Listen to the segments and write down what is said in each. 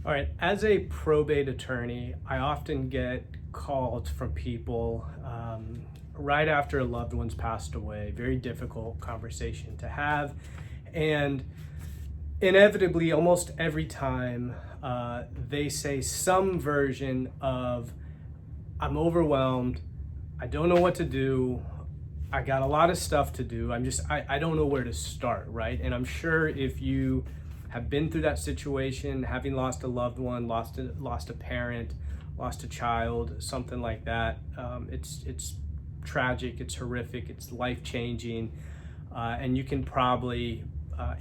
All right, as a probate attorney, I often get calls from people right after a loved one's passed away. Very difficult conversation to have. And inevitably, almost every time, they say some version of, I'm overwhelmed, I don't know what to do, I got a lot of stuff to do, I don't know where to start, right? And I'm sure if you have been through that situation, having lost a loved one, lost a parent, lost a child, something like that, it's tragic, it's horrific, it's life-changing, and you can probably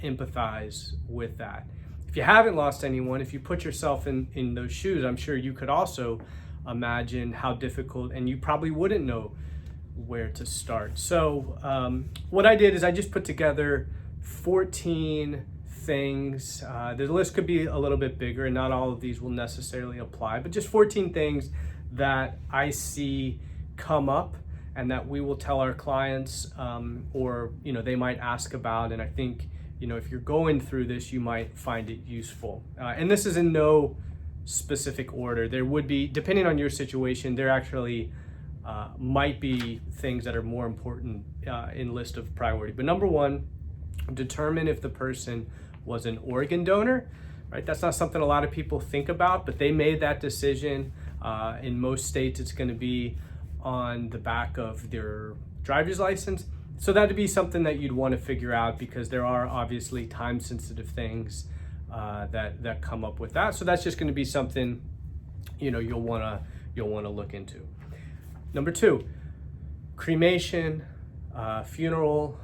empathize with that. If you haven't lost anyone, if you put yourself in those shoes, I'm sure you could also imagine how difficult, and you probably wouldn't know where to start. So what I did is I just put together 14 things. The list could be a little bit bigger, and not all of these will necessarily apply, but just 14 things that I see come up and that we will tell our clients, or they might ask about. And I think if you're going through this, you might find it useful. And this is in no specific order. There would be, depending on your situation, there actually might be things that are more important in list of priority. But number one, determine if the person was an organ donor, right? That's not something a lot of people think about, but they made that decision. In most states, it's going to be on the back of their driver's license. So that'd be something that you'd want to figure out, because there are obviously time-sensitive things that come up with that. So that's just going to be something you'll want to look into. Number two, cremation, funeral.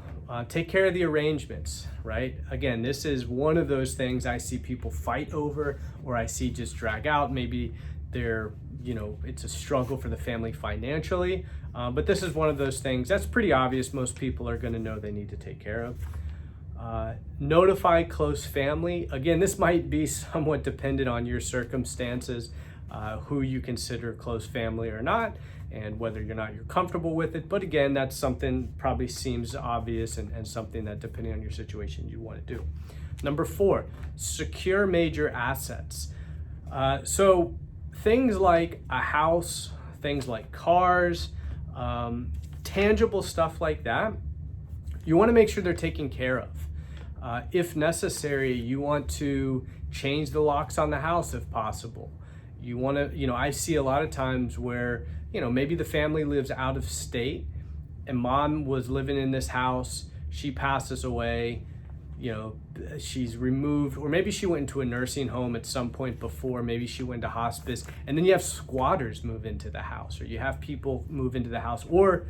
Take care of the arrangements, right? Again, this is one of those things I see people fight over, or I see just drag out. Maybe it's a struggle for the family financially, but this is one of those things that's pretty obvious. Most people are going to know they need to take care of. Notify close family. Again, this might be somewhat dependent on your circumstances, who you consider close family or not, and whether you're comfortable with it. But again, that's something probably seems obvious, and something that, depending on your situation, you want to do. Number four, secure major assets. So things like a house, things like cars, tangible stuff like that, you want to make sure they're taken care of. If necessary, you want to change the locks on the house if possible. You want to, I see a lot of times where, maybe the family lives out of state, and mom was living in this house, she passes away, she's removed, or maybe she went into a nursing home at some point before, maybe she went to hospice, and then you have squatters move into the house, or you have people move into the house, or,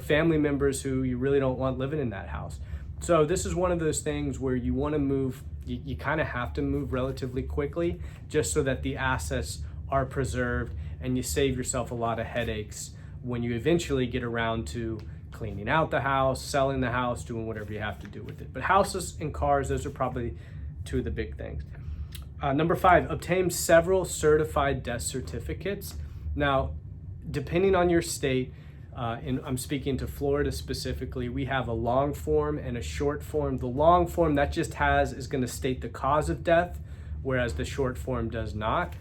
family members who you really don't want living in that house. So this is one of those things where you want to move, you kind of have to move relatively quickly, just so that the assets are preserved, and you save yourself a lot of headaches when you eventually get around to cleaning out the house, selling the house, doing whatever you have to do with it. But houses and cars, those are probably two of the big things. Number five, obtain several certified death certificates. Now, depending on your state, and I'm speaking to Florida specifically, we have a long form and a short form. The long form, that just is going to state the cause of death, whereas the short form does not.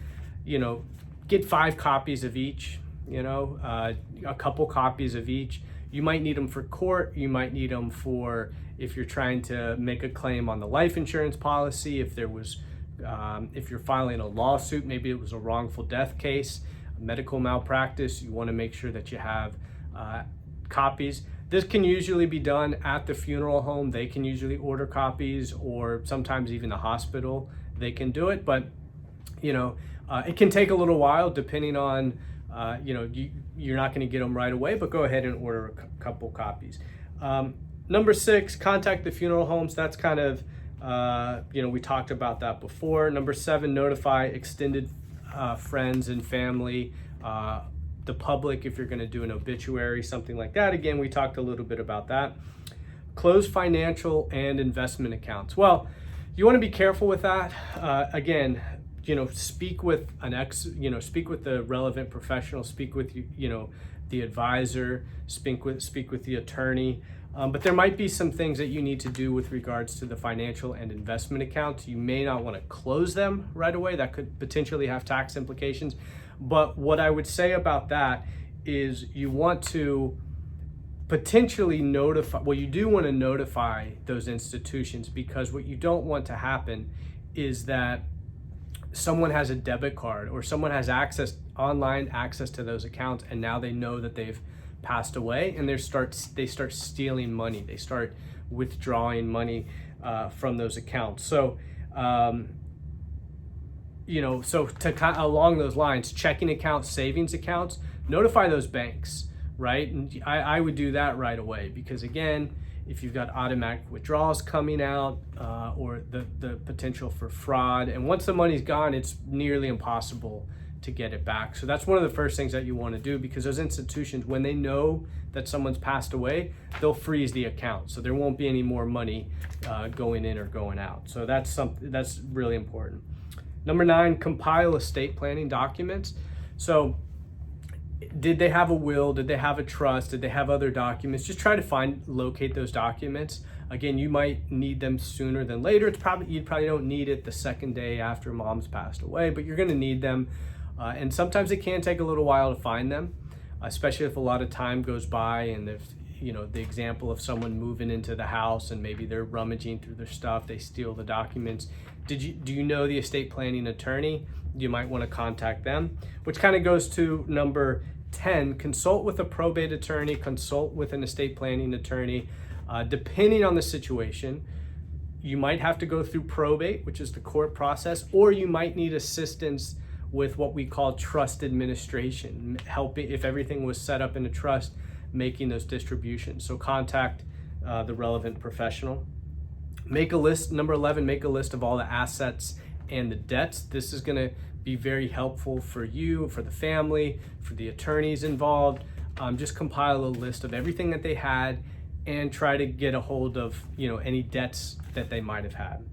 Get 5 copies of each, a couple copies of each. You might need them for court. You might need them for if you're trying to make a claim on the life insurance policy. If you're filing a lawsuit, maybe it was a wrongful death case, a medical malpractice, you want to make sure that you have copies. This can usually be done at the funeral home. They can usually order copies, or sometimes even the hospital, they can do it. But, it can take a little while depending on, you're not going to get them right away, but go ahead and order a couple copies. Number 6, contact the funeral homes. That's kind of, we talked about that before. Number 7, notify extended friends and family, the public, if you're going to do an obituary, something like that. Again, we talked a little bit about that. Close financial and investment accounts. Well, you want to be careful with that. Again, speak with speak with the relevant professional, speak with the advisor, speak with the attorney. But there might be some things that you need to do with regards to the financial and investment accounts. You may not want to close them right away. That could potentially have tax implications. But what I would say about that is you want to potentially notify, well, you do want to notify those institutions, because what you don't want to happen is that someone has a debit card or someone has online access to those accounts, and now they know that they've passed away, and they start stealing money. They start withdrawing money from those accounts. So, so to kind of along those lines, checking accounts, savings accounts, notify those banks, right? And I would do that right away, because again, if you've got automatic withdrawals coming out or the potential for fraud, and once the money's gone, it's nearly impossible to get it back. So that's one of the first things that you want to do, because those institutions, when they know that someone's passed away, they'll freeze the account. So there won't be any more money going in or going out. So that's really important. Number 9, compile estate planning documents. So did they have a will? Did they have a trust? Did they have other documents? Just try to locate those documents. Again, you might need them sooner than later. You probably don't need it the second day after mom's passed away, but you're going to need them. And sometimes it can take a little while to find them, especially if a lot of time goes by, and if, the example of someone moving into the house and maybe they're rummaging through their stuff, they steal the documents. Do you know the estate planning attorney? You might want to contact them, which kind of goes to number 10, consult with a probate attorney, consult with an estate planning attorney. Depending on the situation, you might have to go through probate, which is the court process, or you might need assistance with what we call trust administration, helping if everything was set up in a trust, making those distributions. So contact the relevant professional. Make a list, number 11, make a list of all the assets and the debts. This is going to be very helpful for you, for the family, for the attorneys involved. Just compile a list of everything that they had and try to get a hold of any debts that they might have had.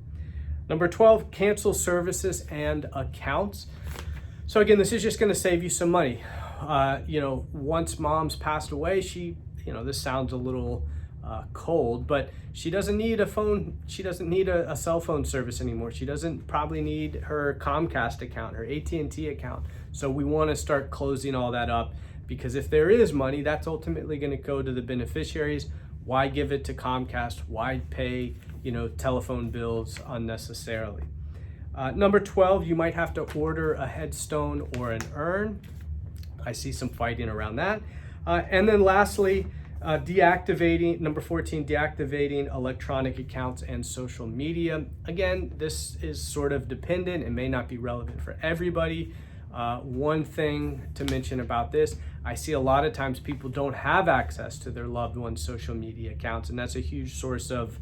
Number 12, cancel services and accounts. So again, this is just going to save you some money. Once mom's passed away, this sounds a little cold, but she doesn't need a phone. She doesn't need a cell phone service anymore. She doesn't probably need her Comcast account, her AT&T account. So we want to start closing all that up, because if there is money, that's ultimately going to go to the beneficiaries. Why give it to Comcast? Why pay, telephone bills unnecessarily? Number 12, you might have to order a headstone or an urn. I see some fighting around that. And then lastly, number 14, deactivating electronic accounts and social media. Again, this is sort of dependent. It may not be relevant for everybody. One thing to mention about this, I see a lot of times people don't have access to their loved one's social media accounts, and that's a huge source of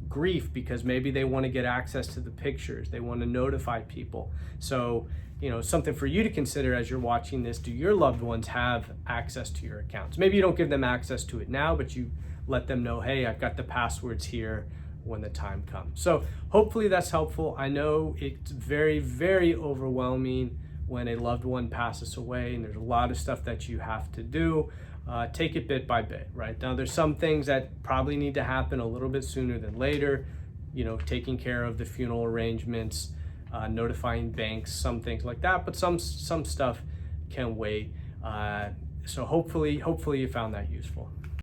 grief, because maybe they want to get access to the pictures, they want to notify people. So something for you to consider as you're watching this: do your loved ones have access to your accounts? Maybe you don't give them access to it now, but you let them know, hey, I've got the passwords here when the time comes. So hopefully that's helpful. I know it's very, very overwhelming when a loved one passes away, and there's a lot of stuff that you have to do. Take it bit by bit, right? Now, there's some things that probably need to happen a little bit sooner than later, taking care of the funeral arrangements, notifying banks, some things like that, but some stuff can wait. So hopefully you found that useful.